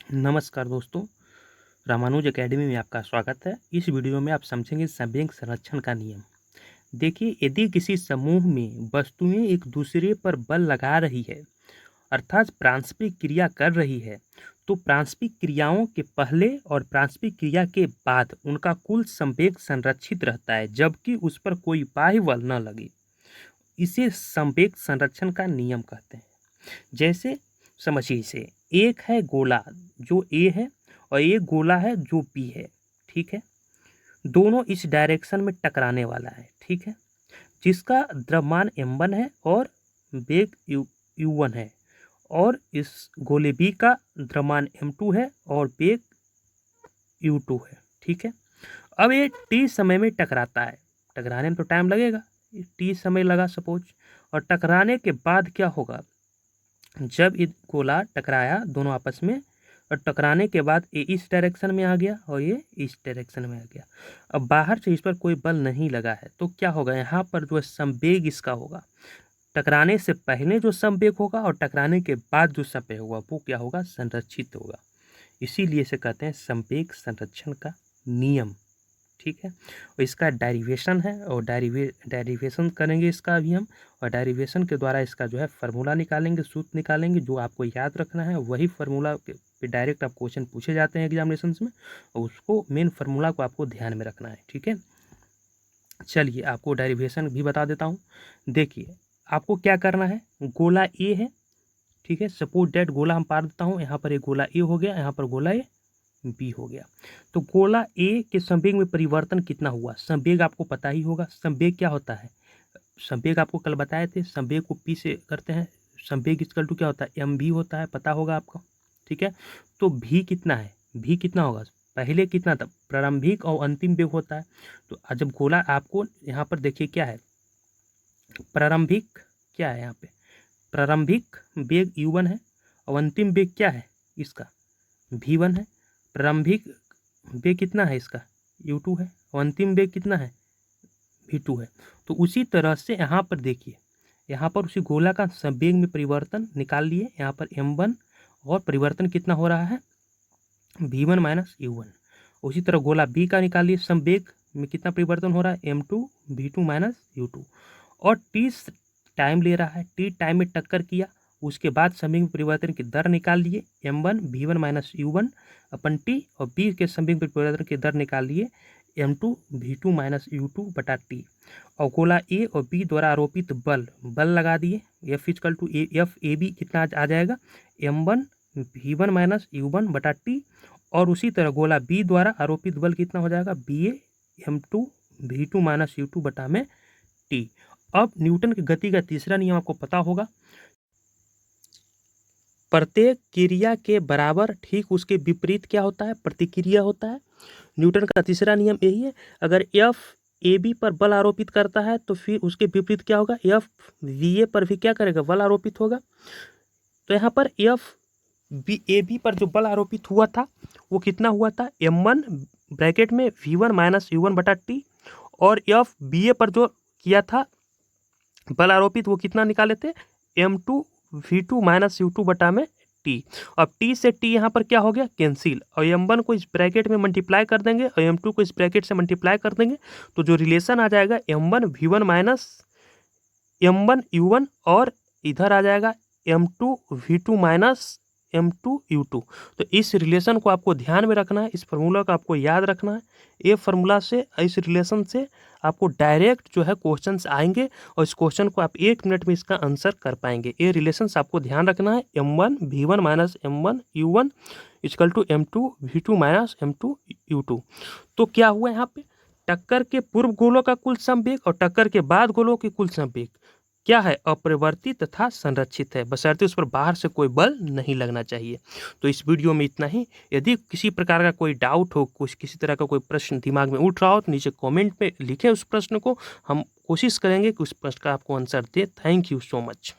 नमस्कार दोस्तों, रामानुज एकेडमी में आपका स्वागत है। इस वीडियो में आप समझेंगे संवेग संरक्षण का नियम। देखिए, यदि किसी समूह में वस्तुएं एक दूसरे पर बल लगा रही है, अर्थात प्रांशपिक क्रिया कर रही है, तो प्रांशपिक क्रियाओं के पहले और प्रांशपिक क्रिया के बाद उनका कुल संवेग संरक्षित रहता है, जबकि उस पर कोई बाह्य बल न लगे। इसे संवेग संरक्षण का नियम कहते हैं। जैसे समझिए, इसे एक है गोला जो ए है और एक गोला है जो बी है। ठीक है, दोनों इस डायरेक्शन में टकराने वाला है। ठीक है, जिसका द्रव्यमान m1 है और वेग u1 है, और इस गोले बी का द्रव्यमान m2 है और वेग u2 है। ठीक है, अब ये t समय में टकराता है। टकराने में तो टाइम लगेगा, t समय लगा सपोज, और टकराने के बाद क्या होगा, जब ये गोला टकराया दोनों आपस में, और टकराने के बाद ये इस डायरेक्शन में आ गया और ये इस डायरेक्शन में आ गया। अब बाहर से इस पर कोई बल नहीं लगा है, तो क्या होगा, यहाँ पर जो संवेग इसका होगा, टकराने से पहले जो संवेग होगा और टकराने के बाद जो संवेग होगा वो क्या होगा, संरक्षित होगा। इसीलिए इसे कहते हैं संवेग संरक्षण का नियम। ठीक है, और इसका डेरिवेशन है, और डेरिवेशन करेंगे इसका अभी हम, और डेरिवेशन के द्वारा इसका जो है फार्मूला निकालेंगे, सूत्र निकालेंगे। जो आपको याद रखना है वही फार्मूला पे डायरेक्ट आप क्वेश्चन पूछे जाते हैं एग्जामिनेशन में, और उसको मेन फार्मूला को आपको ध्यान में रखना है। ठीक है, चलिए आपको डेरिवेशन भी बता देता हूँ। देखिए, आपको क्या करना है, गोला ए है। ठीक है, सपोज डेट गोला हम पार देता हूँ, यहाँ पर एक गोला ए हो गया, यहाँ पर गोला ए बी हो गया। तो गोला ए के संवेग में परिवर्तन कितना हुआ, संवेग आपको पता ही होगा। संवेग क्या होता है, संवेग आपको कल बताए थे, संवेग को पी से करते हैं। संवेग इक्वल टू क्या होता है, एम भी होता है, पता होगा आपको। ठीक है, तो भी कितना है, भी कितना होगा, पहले कितना था, प्रारंभिक और अंतिम वेग होता है। तो जब गोला आपको यहाँ पर देखिए क्या है, प्रारंभिक क्या है, यहाँ पे प्रारंभिक वेग u1 है और अंतिम वेग क्या है इसका, v1 है। प्रारंभिक वेग कितना है इसका, u2 है, और अंतिम वेग कितना है, v2 है। तो उसी तरह से यहाँ पर देखिए, यहाँ पर उसी गोला का संवेग में परिवर्तन निकाल लिए, यहाँ पर m1, और परिवर्तन कितना हो रहा है, v1 माइनस u1। उसी तरह गोला b का निकालिए, संवेग में कितना परिवर्तन हो रहा है, m2 v2 माइनस u2, और t टाइम ले रहा है, t टाइम में टक्कर किया, उसके बाद संवेग में परिवर्तन की दर निकाल लिए, m1 v1 माइनस u1 अपन t, और b के संवेग में परिवर्तन की दर निकाल लिए, m2 v2 माइनस u2 बटा t। और गोला a और b द्वारा आरोपित बल लगा दिए, f equal to F A B कितना आ जाएगा, m1 v1 माइनस u1 बटा t। और उसी तरह गोला b द्वारा आरोपित बल कितना हो जाएगा, ba m2 v2 minus u2 बटा में t। अब न्यूटन की गति का तीसरा नियम आपको पता होगा, प्रत्येक क्रिया के बराबर ठीक उसके विपरीत क्या होता है, प्रतिक्रिया होता है। न्यूटन का तीसरा नियम यही है, अगर एफ ए बी पर बल आरोपित करता है तो फिर उसके विपरीत क्या होगा, एफ वी ए पर भी क्या करेगा, बल आरोपित होगा। तो यहाँ पर एफ बी ए बी पर जो बल आरोपित हुआ था वो कितना हुआ था, m1 ब्रैकेट में v1 माइनस u1 बटा टी, और एफ बी ए पर जो किया था बल आरोपित वो कितना निकाले थे, m2 v2 माइनस u2 बटा में t। अब t से t यहाँ पर क्या हो गया, कैंसिल, और m1 को इस ब्रैकेट में मल्टीप्लाई कर देंगे और m2 को इस ब्रैकेट से मल्टीप्लाई कर देंगे, तो जो रिलेशन आ जाएगा m1 v1 minus m1 u1, और इधर आ जाएगा m2 v2 minus m2 u2। तो इस रिलेशन को आपको ध्यान में रखना है, इस फार्मूला को आपको याद रखना है। ये फार्मूला से, इस रिलेशन से आपको डायरेक्ट जो है क्वेश्चंस आएंगे, और इस क्वेश्चन को आप 1 मिनट में इसका आंसर कर पाएंगे। ये रिलेशंस आपको ध्यान रखना है, m1 v1 minus m1 u1 equal to m2 v2 minus m2 u2। तो क्या हुआ यहाँ पे, टक्कर के पूर्व गोलों का कुल संवेग और टक्कर के बाद गोलों की कुल संवेग क्या है, अपरिवर्तित तथा संरक्षित है, बशर्ते उस पर बाहर से कोई बल नहीं लगना चाहिए। तो इस वीडियो में इतना ही। यदि किसी प्रकार का कोई डाउट हो, कुछ किसी तरह का कोई प्रश्न दिमाग में उठ रहा हो, तो नीचे कमेंट में लिखें उस प्रश्न को, हम कोशिश करेंगे कि उस प्रश्न का आपको answer they. Thank you so much.